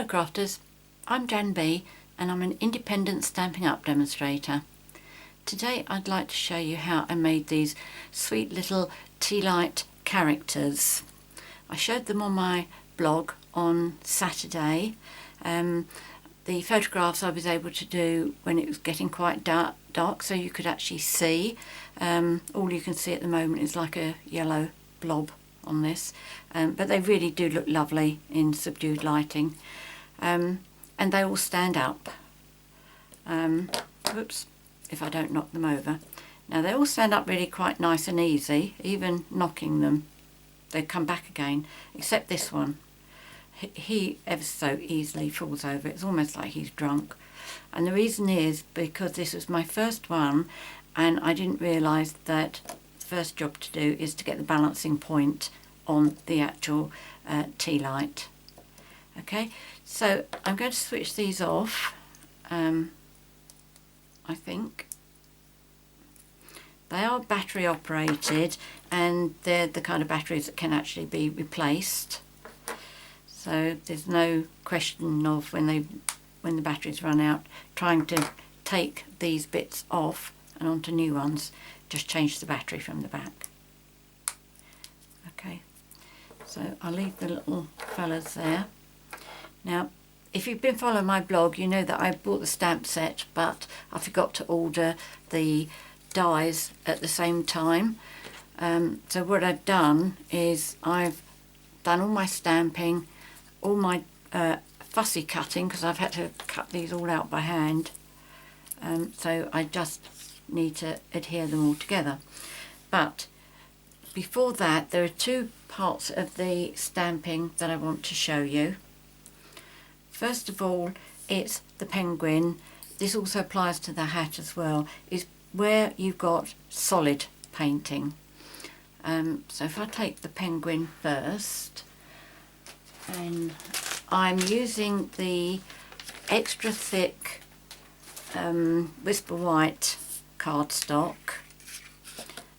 Hello crafters, I'm JanB and I'm an independent Stampin' Up demonstrator. Today I'd like to show you how I made these sweet little tea light characters. I showed them on my blog on Saturday. The photographs I was able to do when it was getting quite dark so you could actually see. All you can see at the moment is like a yellow blob on this, but they really do look lovely in subdued lighting, and they all stand up. Oops, if I don't knock them over. Now they all stand up really quite nice and easy, even knocking them they come back again, except this one. He ever so easily falls over. It's almost like he's drunk, and the reason is because this was my first one and I didn't realise that the first job to do is to get the balancing point on the actual tea light. Okay, so I'm going to switch these off. I think they are battery operated and they're the kind of batteries that can actually be replaced, so there's no question of when the batteries run out trying to take these bits off and onto new ones. Just change the battery from the back. Okay, so I'll leave the little fellas there. Now if you've been following my blog, you know that I bought the stamp set, but I forgot to order the dies at the same time. So what I've done is I've done all my stamping, all my fussy cutting, because I've had to cut these all out by hand. So I just need to adhere them all together. But before that, there are two parts of the stamping that I want to show you. First of all, it's the penguin. This also applies to the hat as well, is where you've got solid painting. So if I take the penguin first, and I'm using the extra thick Whisper White cardstock,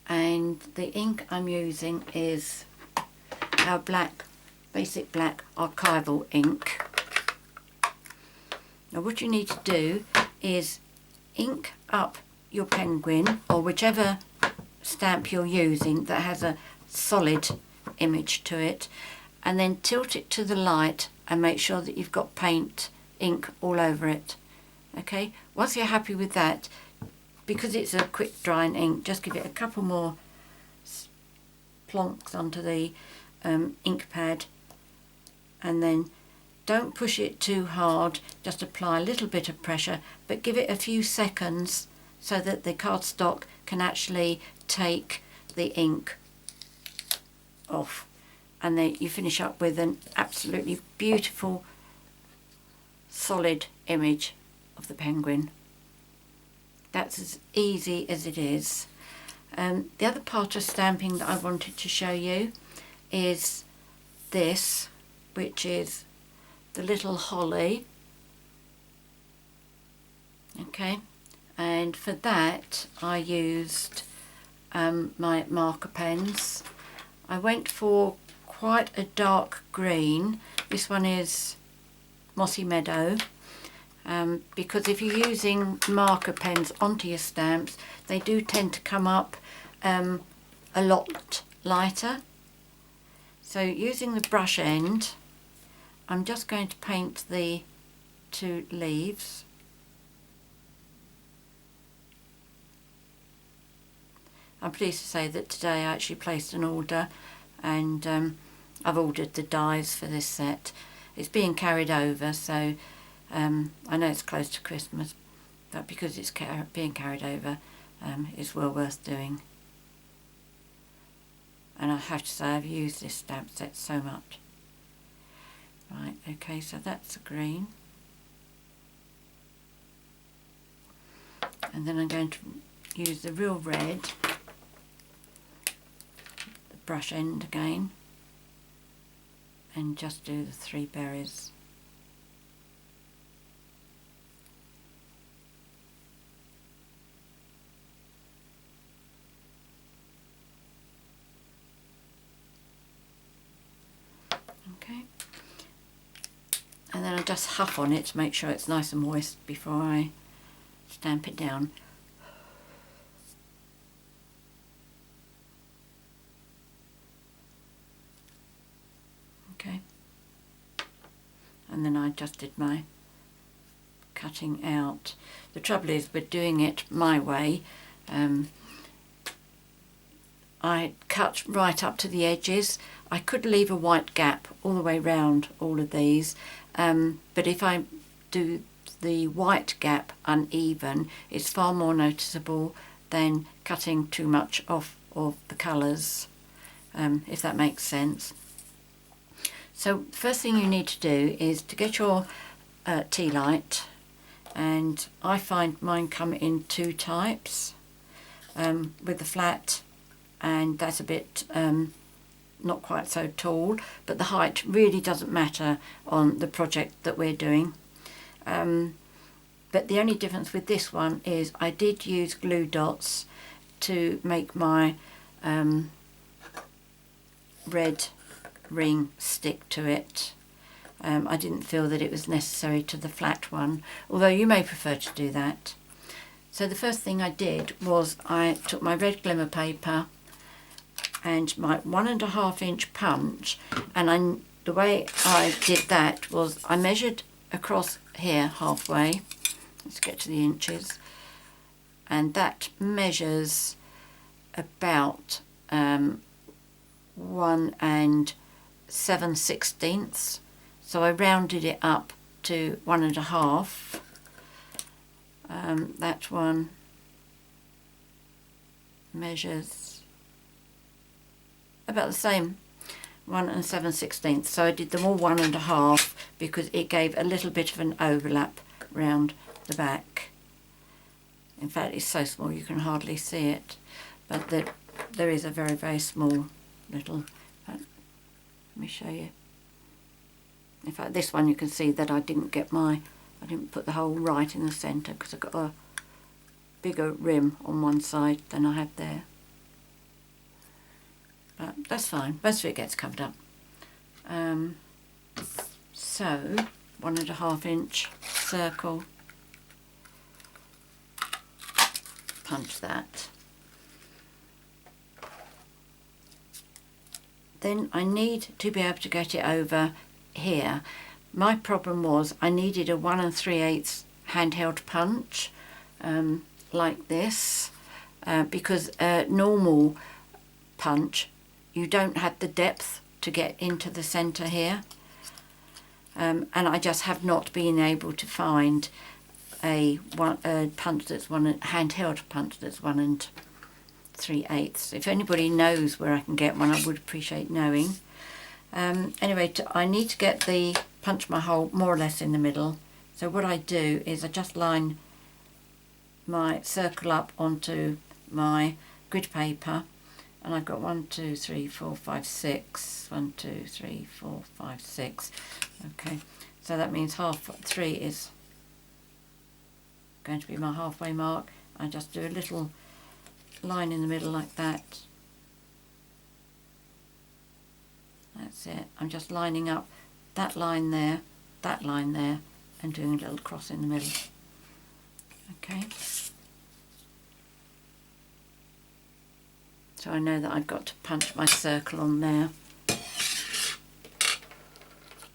and the ink I'm using is our basic black Archival ink. Now what you need to do is ink up your penguin, or whichever stamp you're using that has a solid image to it, and then tilt it to the light and make sure that you've got paint ink all over it. Okay, once you're happy with that, because it's a quick drying ink, just give it a couple more plonks onto the ink pad, and then don't push it too hard, just apply a little bit of pressure, but give it a few seconds so that the cardstock can actually take the ink off, and then you finish up with an absolutely beautiful solid image of the penguin. That's as easy as it is. The other part of stamping that I wanted to show you is this, which is the little holly. Okay, and for that I used my marker pens. I went for quite a dark green. This one is Mossy Meadow, because if you're using marker pens onto your stamps, they do tend to come up a lot lighter. So using the brush end, I'm just going to paint the two leaves. I'm pleased to say that today I actually placed an order, and I've ordered the dies for this set. It's being carried over, so I know it's close to Christmas, but because it's being carried over, it's well worth doing. And I have to say I've used this stamp set so much. Right, okay, so that's the green. And then I'm going to use the real red, the brush end again, and just do the three berries. Okay. And and then I just huff on it to make sure it's nice and moist before I stamp it down. Okay, and then I just did my cutting out. The trouble is with doing it my way, I cut right up to the edges. I could leave a white gap all the way round all of these, but if I do the white gap uneven, it's far more noticeable than cutting too much off of the colours, if that makes sense. So first thing you need to do is to get your tea light, and I find mine come in two types, with the flat, and that's a bit not quite so tall, but the height really doesn't matter on the project that we're doing. But the only difference with this one is I did use glue dots to make my red ring stick to it. I didn't feel that it was necessary to the flat one, although you may prefer to do that. So the first thing I did was I took my red glimmer paper and my 1.5 inch punch, and the way I did that was I measured across here halfway. Let's get to the inches, and that measures about 1 7/16. So I rounded it up to 1.5. That one measures about the same, 1 7/16. So I did them all 1.5 because it gave a little bit of an overlap round the back. In fact, it's so small you can hardly see it, but there is a very, very small little, let me show you. In fact, this one you can see that I didn't put the hole right in the centre because I've got a bigger rim on one side than I have there. But that's fine, most of it gets covered up. So 1.5 inch circle, punch that. Then I need to be able to get it over here. My problem was I needed a 1 3/8 handheld punch, like this, because a normal punch you don't have the depth to get into the centre here, and I just have not been able to find a punch that's handheld punch that's 1 3/8. If anybody knows where I can get one, I would appreciate knowing. Anyway, I need to punch my hole more or less in the middle. So what I do is I just line my circle up onto my grid paper, and I've got 1 2 3 4 5 6. 1 2 3 4 5 6. Okay, so that means 3 is going to be my halfway mark. I just do a little line in the middle like that. That's it. I'm just lining up that line there, and doing a little cross in the middle. Okay. So I know that I've got to punch my circle on there.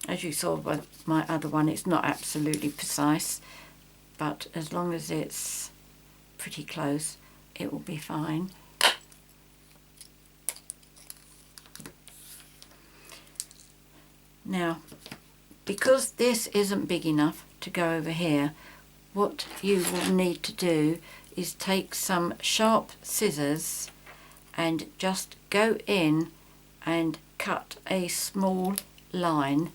As you saw with my other one, it's not absolutely precise, but as long as it's pretty close, it will be fine. Now, because this isn't big enough to go over here, what you will need to do is take some sharp scissors and just go in and cut a small line.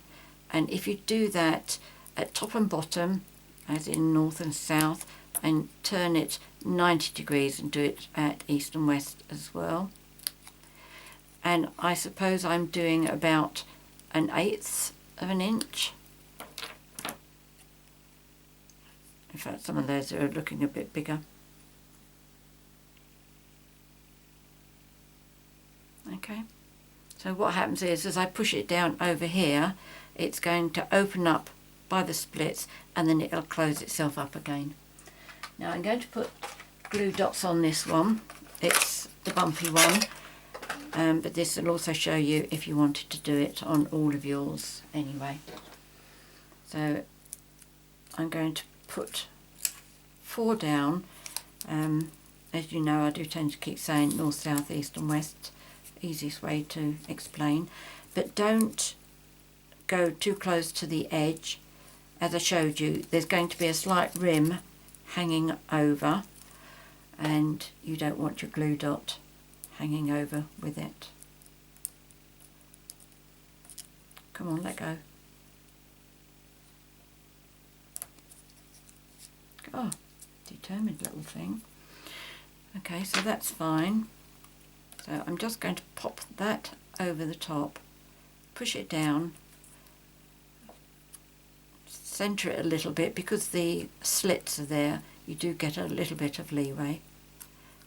And if you do that at top and bottom, as in north and south, and turn it 90 degrees and do it at east and west as well. And I suppose I'm doing about 1/8 of an inch. In fact, some of those are looking a bit bigger. Okay, so what happens is as I push it down over here, it's going to open up by the splits, and then it'll close itself up again. Now I'm going to put glue dots on this one. It's the bumpy one, but this will also show you if you wanted to do it on all of yours anyway. So I'm going to put 4 down. As you know, I do tend to keep saying north, south, east and west. Easiest way to explain. But don't go too close to the edge. As I showed you, there's going to be a slight rim hanging over, and you don't want your glue dot hanging over with it. Come on, let go. Oh, determined little thing. Okay, so that's fine. So I'm just going to pop that over the top, push it down, centre it a little bit, because the slits are there, you do get a little bit of leeway.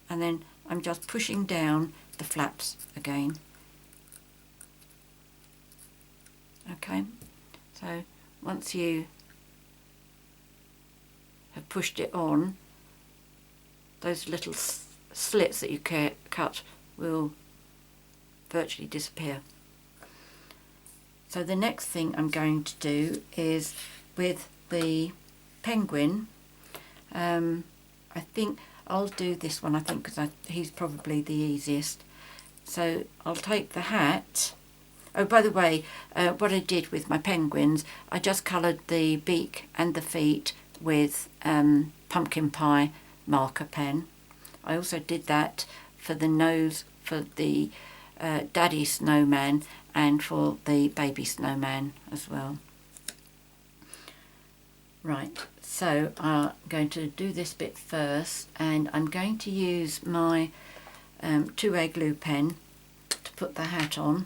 And then I'm just pushing down the flaps again. Okay, so once you have pushed it on, those little slits that you cut will virtually disappear. So the next thing I'm going to do is with the penguin, I think I'll do this one, because he's probably the easiest. So I'll take the hat. Oh, by the way, what I did with my penguins, I just coloured the beak and the feet with pumpkin pie marker pen. I also did that for the nose for the daddy snowman and for the baby snowman as well. Right, so I'm going to do this bit first, and I'm going to use my 2A glue pen to put the hat on.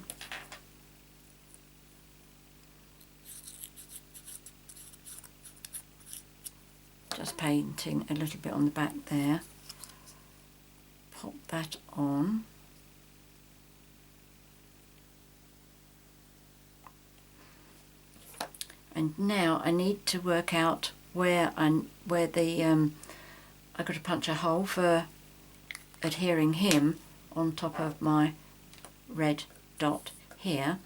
Just painting a little bit on the back there. Pop that on. And now I need to work out where the I've got to punch a hole for adhering him on top of my red dot here.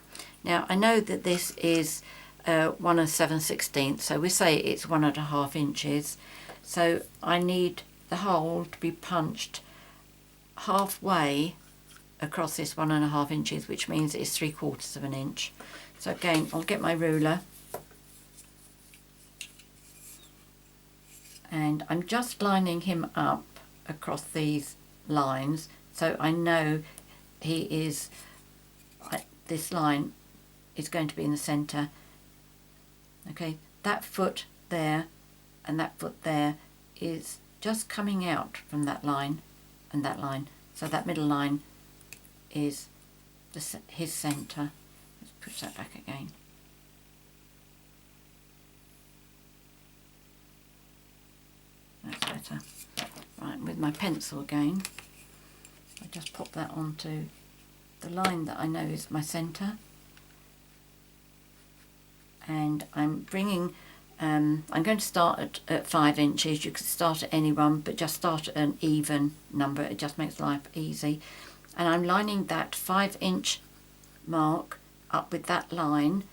Now I know that this is 1 7/16, so we say it's 1.5 inches. So I need the hole to be punched halfway across this 1.5 inches, which means it's 3/4 of an inch. So again, I'll get my ruler, and I'm just lining him up across these lines, so I know he is, this line is going to be in the centre. Okay, that foot there and that foot there is just coming out from that line and that line, so that middle line is his centre. Let's push that back again. That's better. Right, with my pencil again, I just pop that onto the line that I know is my centre, and I'm bringing, I'm going to start at 5 inches. You could start at any one, but just start at an even number, it just makes life easy. And I'm lining that 5-inch mark up with that line,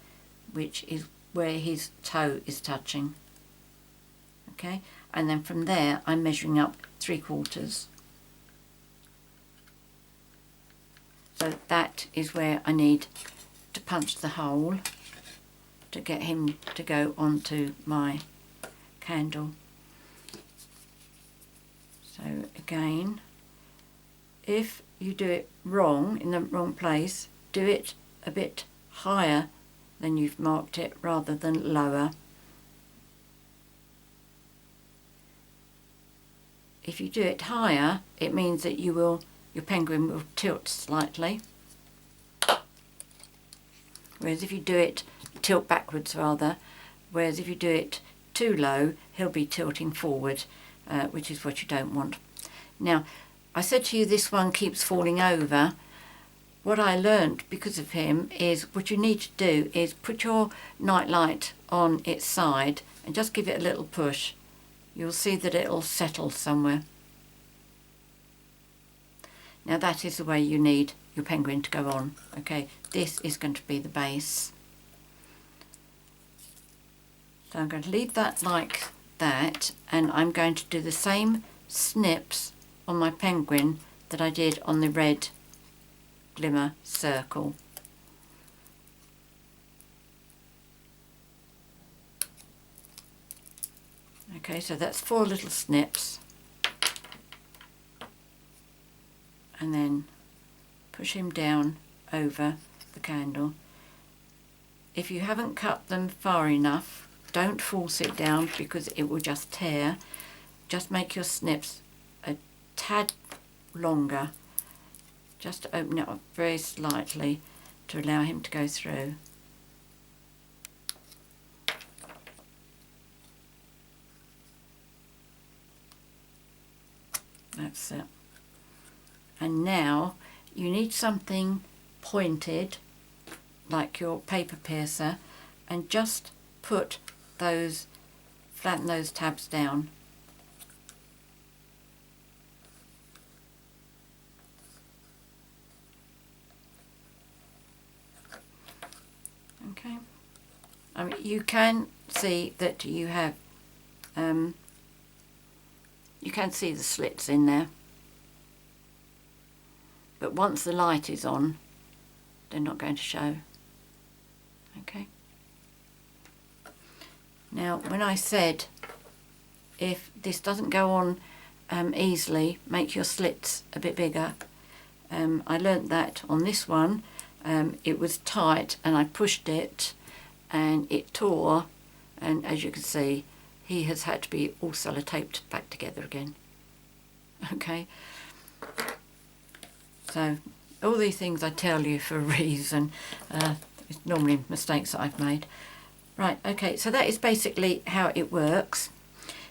which is where his toe is touching. Okay, and then from there I'm measuring up 3/4. So that is where I need to punch the hole to get him to go onto my candle. So again, if you do it wrong, in the wrong place, do it a bit higher than you've marked it rather than lower. If you do it higher, it means that your penguin will tilt slightly. Whereas if you do it, tilt backwards rather, whereas if you do it too low, he'll be tilting forward, which is what you don't want. Now, I said to you this one keeps falling over. what I learned because of him is what you need to do is put your night light on its side and just give it a little push. You'll see that it'll settle somewhere. Now that is the way you need your penguin to go on. Okay, this is going to be the base. So I'm going to leave that like that, and I'm going to do the same snips on my penguin that I did on the red glimmer circle. Okay, so that's 4 little snips, and then push him down over the candle. If you haven't cut them far enough, don't force it down because it will just tear. Just make your snips a tad longer, just to open it up very slightly to allow him to go through. That's it. And now you need something pointed like your paper piercer, and just put those, flatten those tabs down. Okay, I mean, you can see that you have you can see the slits in there, but once the light is on, they're not going to show. Okay. Now, when I said if this doesn't go on easily, make your slits a bit bigger. I learnt that on this one. It was tight and I pushed it and it tore, and as you can see, he has had to be all sellotaped back together again. Okay, so all these things I tell you for a reason. It's normally mistakes that I've made. Right, okay, so that is basically how it works.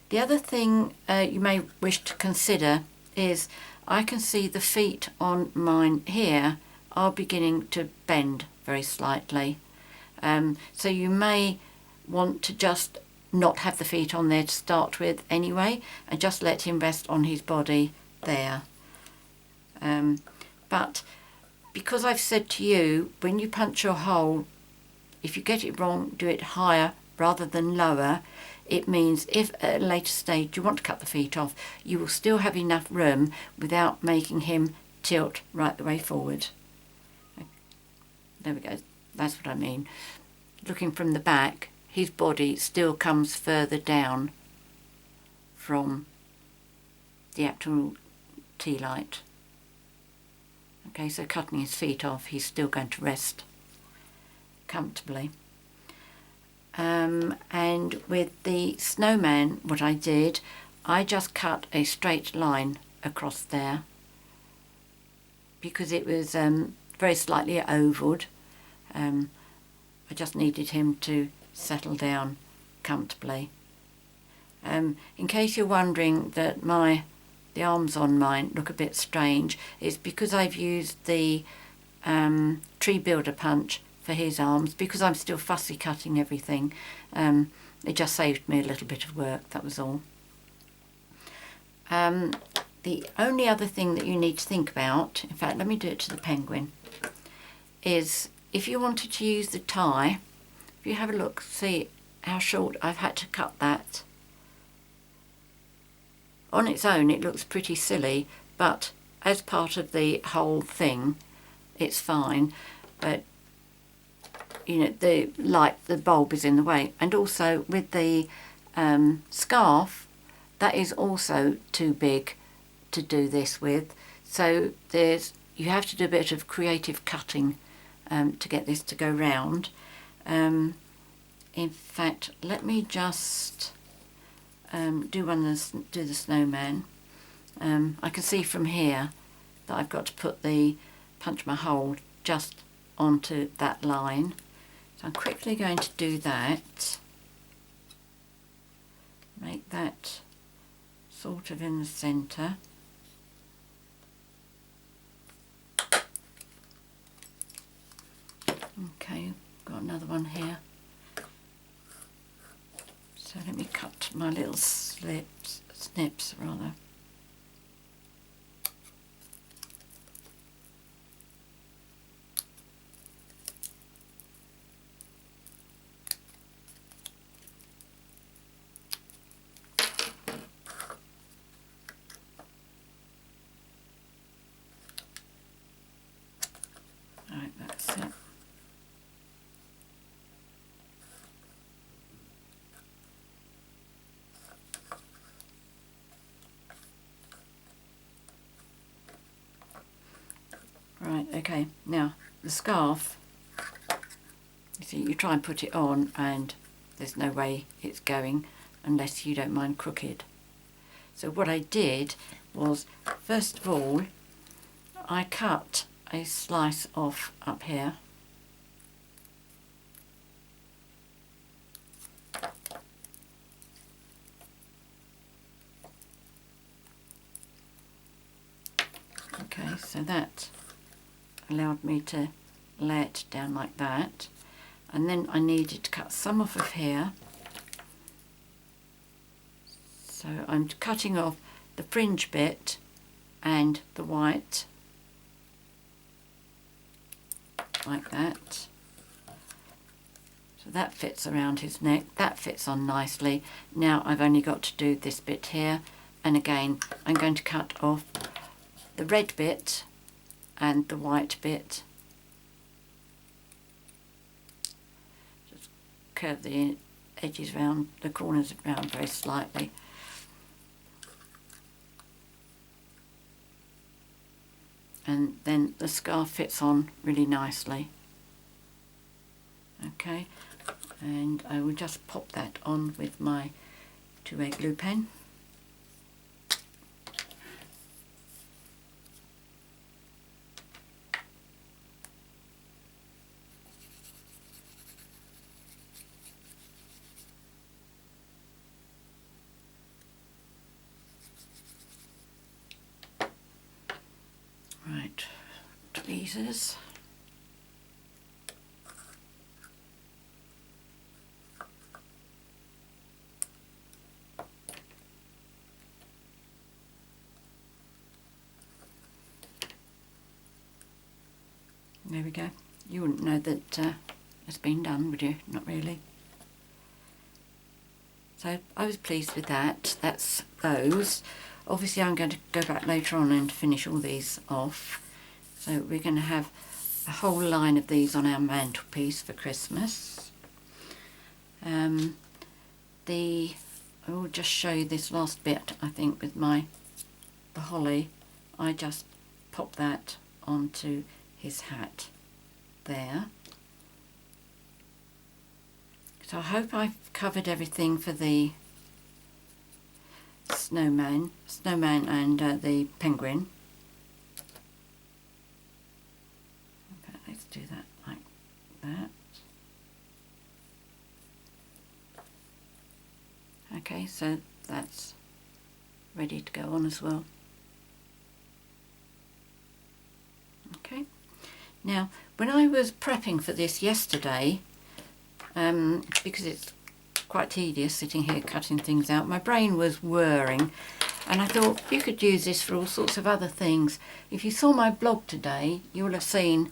The other thing you may wish to consider is I can see the feet on mine here are beginning to bend very slightly. So you may want to just not have the feet on there to start with anyway, and just let him rest on his body there. But because I've said to you, when you punch your hole, if you get it wrong, do it higher rather than lower. It means if at a later stage you want to cut the feet off, you will still have enough room without making him tilt right the way forward. There we go, that's what I mean. Looking from the back, his body still comes further down from the actual tea light. Okay, so cutting his feet off, he's still going to rest comfortably. And with the snowman, what I did, I just cut a straight line across there because it was very slightly ovaled. I just needed him to settle down comfortably. In case you're wondering that the arms on mine look a bit strange, it's because I've used the tree builder punch for his arms, because I'm still fussy cutting everything. It just saved me a little bit of work, that was all. The only other thing that you need to think about, in fact let me do it to the penguin, is if you wanted to use the tie, if you have a look, see how short I've had to cut that. On its own it looks pretty silly, but as part of the whole thing it's fine. But you know, the bulb is in the way, and also with the scarf, that is also too big to do this with, so you have to do a bit of creative cutting to get this to go round. In fact, let me just do the snowman. I can see from here that I've got to punch my hole just onto that line. So I'm quickly going to do that. Make that sort of in the centre. got another one here. So let me cut my little snips rather. Right, that's it. Right, okay, now the scarf, you see, you try and put it on and there's no way it's going unless you don't mind crooked. So what I did was, first of all, I cut a slice off up here. Okay, so that allowed me to lay it down like that, and then I needed to cut some off of here. So I'm cutting off the fringe bit and the white like that. So that fits around his neck, that fits on nicely. Now I've only got to do this bit here, and again I'm going to cut off the red bit and the white bit. Just curve the edges round, the corners round very slightly. And then the scarf fits on really nicely. Okay, and I will just pop that on with my 2A glue pen. Right, tweezers. There we go. You wouldn't know that it's been done, would you? Not really. So I was pleased with that. That's those. Obviously I'm going to go back later on and finish all these off. So we're going to have a whole line of these on our mantelpiece for Christmas. I will just show you this last bit, I think, with the holly. I just pop that onto his hat there. So I hope I've covered everything for the snowman and the penguin. Okay, let's do that like that. Okay, so that's ready to go on as well. Okay, now when I was prepping for this yesterday, because it's quite tedious sitting here cutting things out, my brain was whirring, and I thought you could use this for all sorts of other things. If you saw my blog today, you'll have seen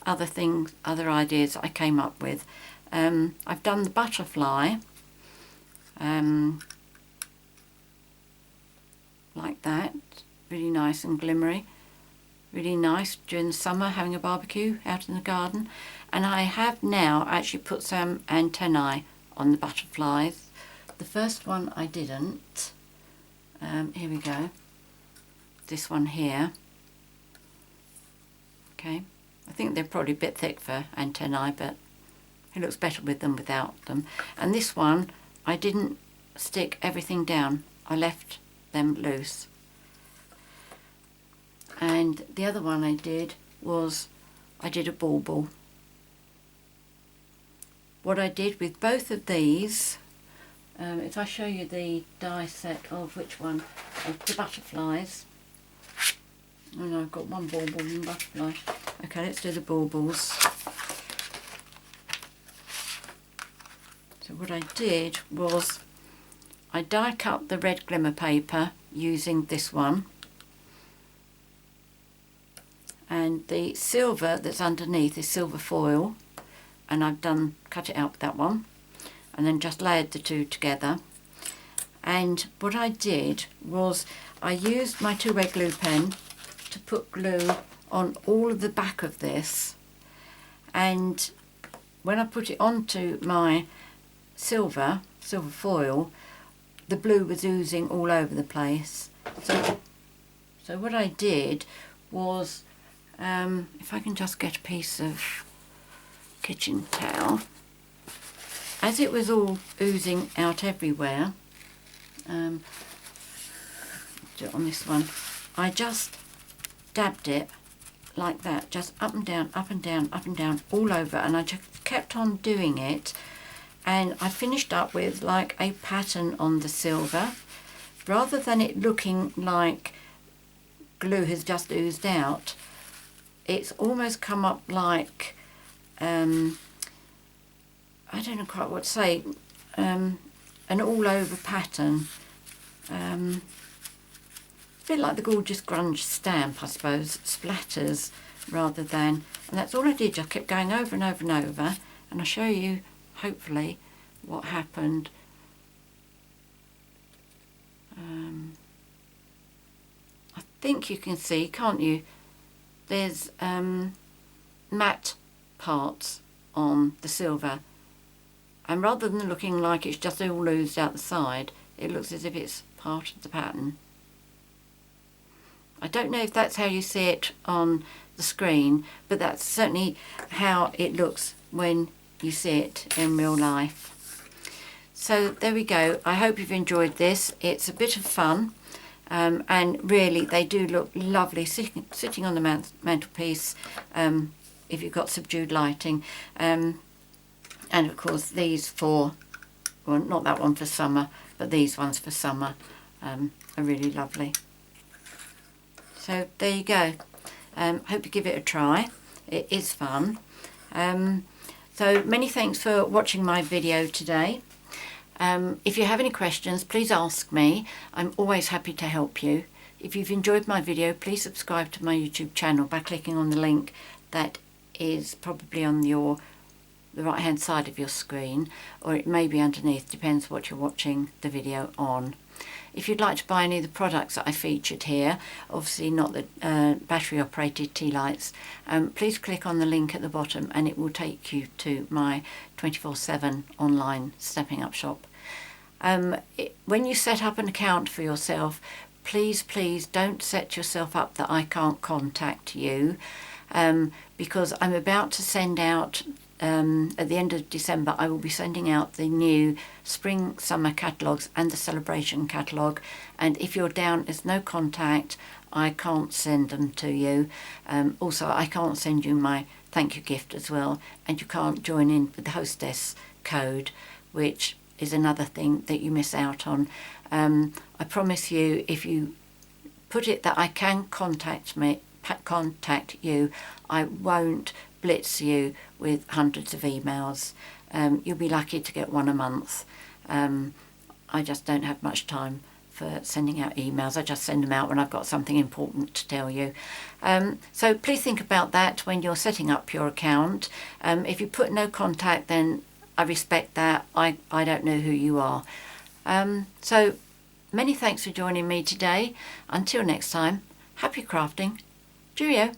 other things, other ideas I came up with. I've done the butterfly like that, really nice and glimmery, really nice during the summer having a barbecue out in the garden. And I have now actually put some antennae on the butterflies. The first one I didn't. Here we go. This one here. Okay, I think they're probably a bit thick for antennae, but it looks better with them without them. And this one, I didn't stick everything down. I left them loose. And the other one I did was I did a bauble. What I did with both of these, if I show you the die set of which one, of the butterflies. Oh no, I've got one bauble and butterfly. Okay, let's do the baubles. So what I did was I die cut the red glimmer paper using this one, and the silver that's underneath is silver foil, and I've cut it out with that one and then just layered the two together. And what I did was I used my 2-way glue pen to put glue on all of the back of this, and when I put it onto my silver foil, the blue was oozing all over the place. So what I did was, if I can just get a piece of kitchen towel, as it was all oozing out everywhere, do it on this one, I just dabbed it like that, just up and down, up and down, up and down, all over, and I just kept on doing it, and I finished up with like a pattern on the silver. Rather than it looking like glue has just oozed out, it's almost come up like, I don't know quite what to say, an all over pattern. A bit like the Gorgeous Grunge stamp, I suppose, splatters rather than, and that's all I did, just kept going over and over and over, and I'll show you hopefully what happened. I think you can see, can't you, there's matte parts on the silver, and rather than looking like it's just all oozed out the side, it looks as if it's part of the pattern. I don't know if that's how you see it on the screen, but that's certainly how it looks when you see it in real life. So there we go. I hope you've enjoyed this. It's a bit of fun, and really they do look lovely sitting on the mantelpiece if you've got subdued lighting. And of course these well, not that one for summer, but these ones for summer are really lovely. So there you go. Hope you give it a try. It is fun. So many thanks for watching my video today. If you have any questions, please ask me. I'm always happy to help you. If you've enjoyed my video, please subscribe to my YouTube channel by clicking on the link that is probably on the right hand side of your screen, or it may be underneath, depends what you're watching the video on. If you'd like to buy any of the products that I featured here, obviously not the battery operated tea lights, please click on the link at the bottom and it will take you to my 24/7 online Stepping Up shop. When you set up an account for yourself, please don't set yourself up that I can't contact you, because I'm about to send out, at the end of December, I will be sending out the new spring summer catalogues and the celebration catalogue, and if you're down as no contact, I can't send them to you. Also, I can't send you my thank you gift as well, and you can't join in with the hostess code, which is another thing that you miss out on. I promise you, if you put it that I can contact you, I won't blitz you with hundreds of emails. You'll be lucky to get one a month. I just don't have much time for sending out emails. I just send them out when I've got something important to tell you. So please think about that when you're setting up your account. If you put no contact, then I respect that. I don't know who you are. So many thanks for joining me today. Until next time, happy crafting. Cheerio.